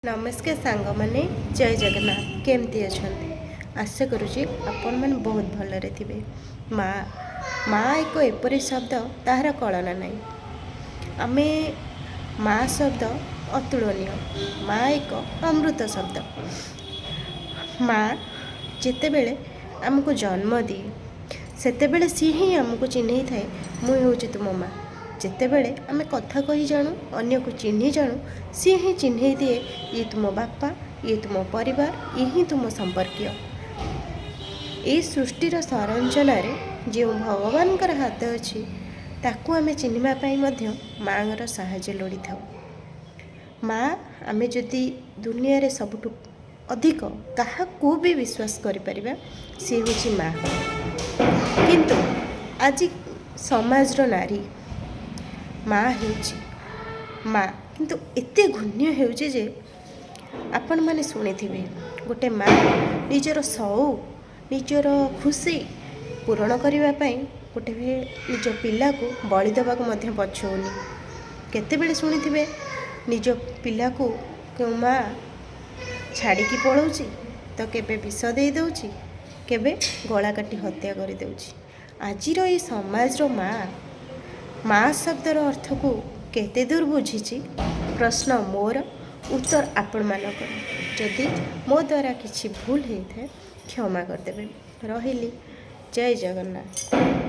नमस्कार सांग मैंने जय जगन्नाथ केमती अच्छा आशा करुँची आपण मैंने बहुत भलरे थे। माँ माँ एक एपरी शब्द तार कलना नहीं। आमे माँ शब्द अतुलनीय। माँ एक अमृत शब्द। माँ जिते बेले आमको जन्म दिए सेते बेले सी ही आमको चिन्ह थाए मुई हूँ तुम माँ। जिते बेले आमे कथा कही जानू अन्य को चिन्ह जानू सी ही चिन्ह दिए ये तुम बापा ये तुम परिवार ये ही तुम संपर्कीय। ये सृष्टिर संरचन जो भगवान हाथ अच्छी ताकू आमे चिन्हवाई माँर साहाय्य लोड़ी था। माँ आमे जदि दुनिया रे सबुठु अधिक क्या भी विश्वास करिपरिबा सी हूँ माँ। किंतु आज समाजर नारी माँ हेउची माँ किंतु एते घृण्य हेउची जे आपण माने शुणिथिबे गोटे माँ निजर शौक निजर खुशी पूरण करने गोटे निज पिला को बलि देवा को पछौनी। केतेबेले शुणिथिबे निज पिला को क्यों माँ छाड़िकी पलाउची तो केबे विष दे दउची केबे गला काटी हत्या कर दउची। आजिर ये समाजर माँ माँ शब्दर अर्थ को केते दूर बुझी प्रश्न मोर उत्तर आपण मानकर। जदि मो द्वारा किसी भूल होता है क्षमा करदेवे। रही जय जगन्नाथ।